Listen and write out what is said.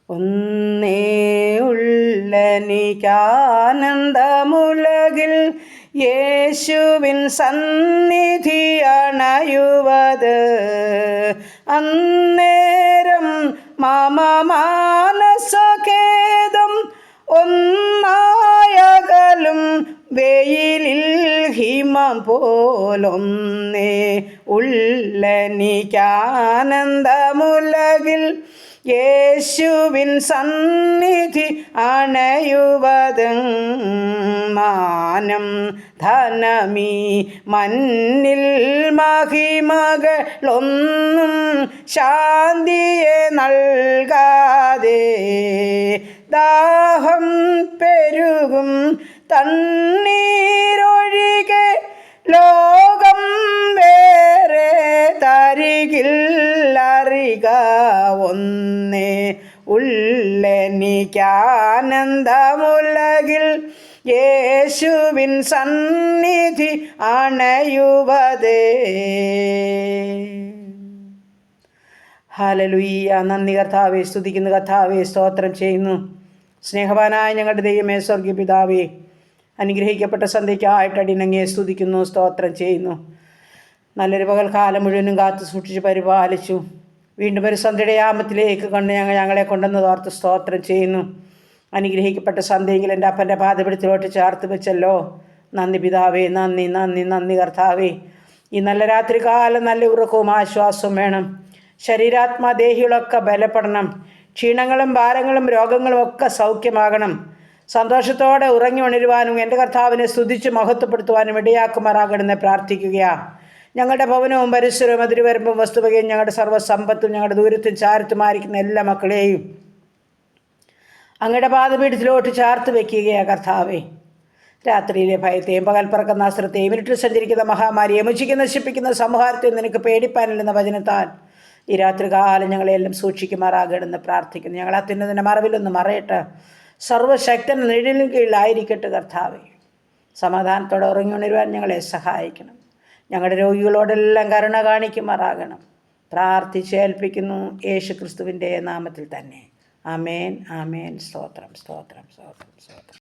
ഒന്നേ ഉള്ളനിക്കാനന്ദമുലകിൽ യേശുവിൻ സന്നിധി അണയുവത്. അന്നേരം മമ മാനസഖേദം ഒന്നായകലും വെയിലിൽ ഹിമം പോലൊന്നേ ഉള്ളനിക്കാനന്ദമുലകിൽ യേശുവിൻ സന്നിധി അണയുവത്. മാനം ധനമീ മന്നിൽ മഹിമകളൊന്നും ശാന്തിയെ നൽകാതെ, ദാഹം പെരുകും തണ്ണീരൊഴികെ ലോകം വേറെ തരികില്ലറിക. ഒന്നേ ഉള്ളനിക്കാനന്ദമുലകിൽ യേശുവിൻ സന്നിധി അണയുവതേ. ഹല്ലേലൂയ. നന്ദി കർത്താവേ, സ്തുതിക്കുന്നു കർത്താവേ, സ്തോത്രം ചെയ്യുന്നു. സ്നേഹവാനായ ഞങ്ങളുടെ ദൈവമേ, സ്വർഗീയ പിതാവേ, അനുഗ്രഹിക്കപ്പെട്ട സന്ധ്യയ്ക്കായിട്ട് അടിയനങ്ങയെ സ്തുതിക്കുന്നു, സ്തോത്രം ചെയ്യുന്നു. നല്ലൊരു പകൽക്കാലം മുഴുവനും കാത്തു സൂക്ഷിച്ച് പരിപാലിച്ചു. വീണ്ടും ഒരു സന്ധ്യയുടെ യാമത്തിലേക്ക് കൊണ്ട് ഞങ്ങളെ കൊണ്ടുവന്ന് ഓർത്ത് സ്തോത്രം ചെയ്യുന്നു. അനുഗ്രഹിക്കപ്പെട്ട സന്ധ്യയെങ്കിൽ എൻ്റെ അപ്പൻ്റെ പാദപിടിച്ചിലോട്ട് ചേർത്ത് വെച്ചല്ലോ. നന്ദി പിതാവേ, നന്ദി നന്ദി നന്ദി കർത്താവേ. ഈ നല്ല രാത്രി കാലം നല്ല ഉറക്കവും ആശ്വാസവും വേണം. ശരീരാത്മാദേഹികളൊക്കെ ബലപ്പെടണം. ക്ഷീണങ്ങളും ഭാരങ്ങളും രോഗങ്ങളും ഒക്കെ സൗഖ്യമാകണം. സന്തോഷത്തോടെ ഉറങ്ങി ഉണരുവാനും എൻ്റെ കർത്താവിനെ സ്തുതിച്ച് മഹത്വപ്പെടുത്തുവാനും ഇടയാക്കുമാറാകണമെന്ന് പ്രാർത്ഥിക്കുകയാണ്. ഞങ്ങളുടെ ഭവനവും പരിസരവും അതിരുവരമ്പും വസ്തുവകയും ഞങ്ങളുടെ സർവ്വസമ്പത്തും ഞങ്ങളുടെ ദൂരത്തും ചാരത്തുമായിരിക്കുന്ന എല്ലാ മക്കളെയും അങ്ങയുടെ പാദപീഠത്തിലോട്ട് ചാർത്ത് വയ്ക്കുകയാണ് കർത്താവേ. രാത്രിയിലെ ഭയത്തെയും പകൽ പറക്കുന്ന അസ്ത്രത്തെയും ഇരുട്ടിൽ സഞ്ചരിക്കുന്ന മഹാമാരിയെ മുച്ചിക്ക് നശിപ്പിക്കുന്ന സംഹാരത്തെയും നിനക്ക് പേടിപ്പാനില്ലെന്ന വചനത്താൽ ഈ രാത്രികാലം ഞങ്ങളെല്ലാം സൂക്ഷിക്കുമാറാകണമെന്ന് പ്രാർത്ഥിക്കുന്നു. ഞങ്ങൾ അത്യുന്നതിൻ്റെ മറവിലൊന്ന് മറയട്ടെ. സർവ്വശക്തൻ നിഴലിന് കീഴിലായിരിക്കട്ടെ കർത്താവേ. സമാധാനത്തോടെ ഉറങ്ങി ഉണരുവാൻ ഞങ്ങളെ സഹായിക്കണം. ഞങ്ങളുടെ രോഗികളോടെല്ലാം കരുണ കാണിക്കുമാറാകണം. പ്രാർത്ഥിച്ചേൽപ്പിക്കുന്നു യേശു ക്രിസ്തുവിൻ്റെ നാമത്തിൽ തന്നെ. ആമേൻ ആമേൻ. സ്തോത്രം സ്തോത്രം സ്തോത്രം സ്തോത്രം.